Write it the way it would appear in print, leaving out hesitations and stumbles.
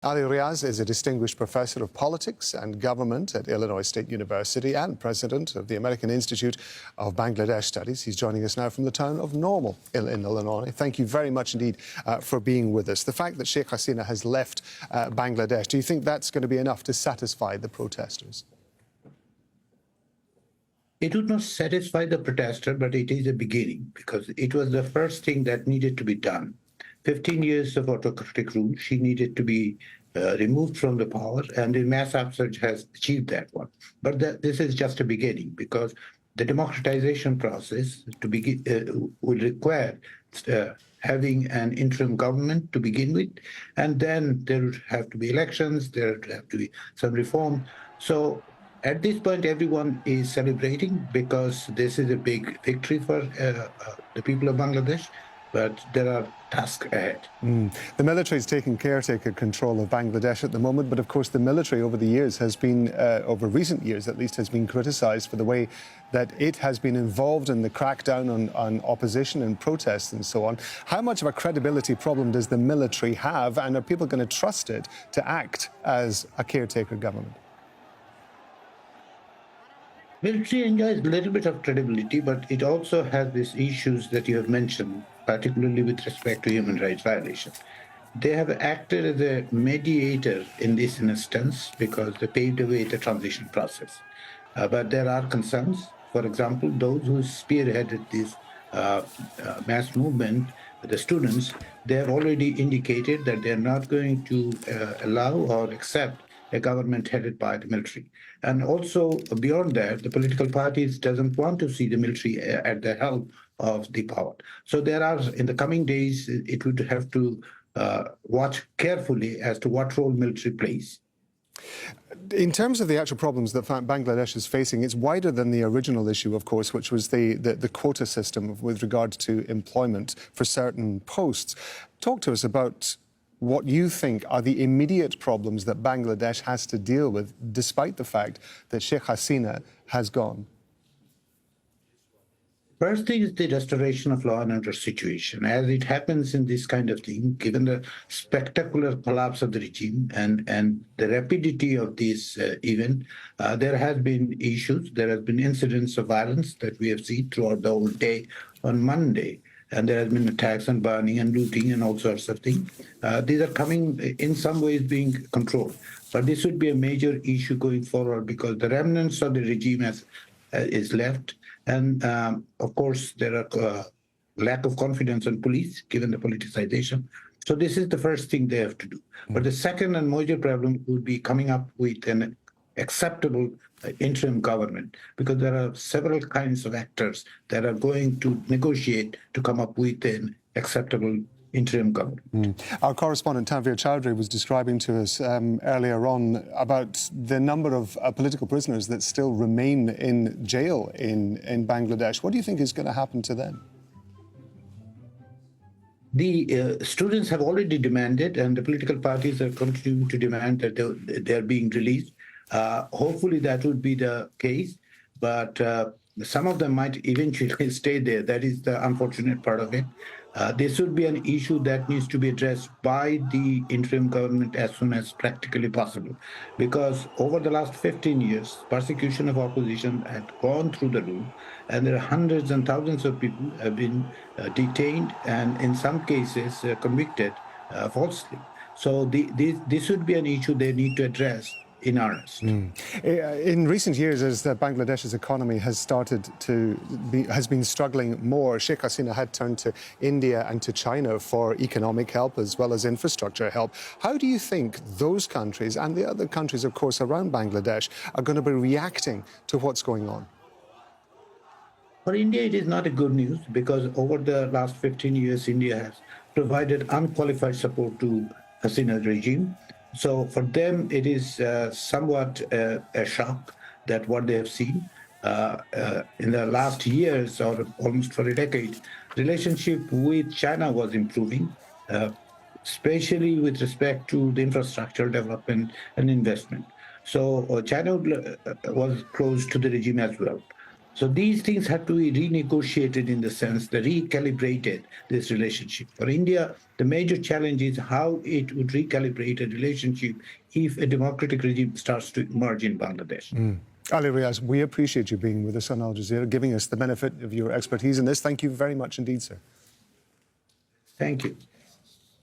Ali Riaz is a distinguished professor of politics and government at Illinois State University and president of the American Institute of Bangladesh Studies. He's joining us now from the town of Normal in Illinois. Thank you very much indeed for being with us. The fact that Sheikh Hasina has left Bangladesh, do you think that's going to be enough to satisfy the protesters? It would not satisfy the protester, but it is a beginning because it was the first thing that needed to be done. 15 years of autocratic rule, she needed to be removed from the power, and the mass upsurge has achieved that one. But this is just a beginning because the democratization process to begin will require having an interim government to begin with, and then there would have to be elections, there would have to be some reform. So at this point, everyone is celebrating because this is a big victory for the people of Bangladesh. But there are tasks ahead. The military is taking caretaker control of Bangladesh at the moment, but of course the military over the years has been, over recent years at least, has been criticised for the way that it has been involved in the crackdown on opposition and protests and so on. How much of a credibility problem does the military have, and are people going to trust it to act as a caretaker government? Military enjoys a little bit of credibility, but it also has these issues that you have mentioned, particularly with respect to human rights violations. They have acted as a mediator in this instance because they paved the way the transition process. But there are concerns. For example, those who spearheaded this mass movement, the students, they have already indicated that they are not going to allow or accept a government headed by the military. And also, beyond that, the political parties doesn't want to see the military at the helm of the power. So there are, in the coming days, it would have to watch carefully as to what role military plays. In terms of the actual problems that Bangladesh is facing, it's wider than the original issue, of course, which was the quota system with regard to employment for certain posts. Talk to us about what you think are the immediate problems that Bangladesh has to deal with, despite the fact that Sheikh Hasina has gone. First thing is the restoration of law and order situation. As it happens in this kind of thing, given the spectacular collapse of the regime and the rapidity of this event, there has been issues, there has been incidents of violence that we have seen throughout the whole day on Monday. And there has been attacks and burning and looting and all sorts of things. These are coming, in some ways, being controlled. But this would be a major issue going forward because the remnants of the regime is left. And, of course, there are lack of confidence in police, given the politicization. So this is the first thing they have to do. But the second and major problem would be coming up with an acceptable interim government, because there are several kinds of actors that are going to negotiate to come up with an acceptable interim government. Our correspondent Tanvir Chowdhury was describing to us earlier on about the number of political prisoners that still remain in jail in Bangladesh. What do you think is going to happen to them? The students have already demanded, and the political parties are continuing to demand that they are being released. Hopefully that would be the case, but some of them might eventually stay there. That is the unfortunate part of it. This would be an issue that needs to be addressed by the interim government as soon as practically possible, because over the last 15 years, persecution of opposition had gone through the roof, and there are hundreds and thousands of people have been detained and in some cases convicted falsely. So this would be an issue they need to address in earnest. In recent years, as Bangladesh's economy has been struggling more, Sheikh Hasina had turned to India and to China for economic help as well as infrastructure help. How do you think those countries and the other countries, of course, around Bangladesh are going to be reacting to what's going on? For India, it is not a good news because over the last 15 years, India has provided unqualified support to Hasina's regime. So for them, it is somewhat a shock that what they have seen in the last years or almost for a decade, relationship with China was improving, especially with respect to the infrastructure development and investment. So China was close to the regime as well. So these things have to be renegotiated in the sense that recalibrated this relationship. For India, the major challenge is how it would recalibrate a relationship if a democratic regime starts to emerge in Bangladesh. Ali Riaz, we appreciate you being with us on Al Jazeera, giving us the benefit of your expertise in this. Thank you very much indeed, sir. Thank you.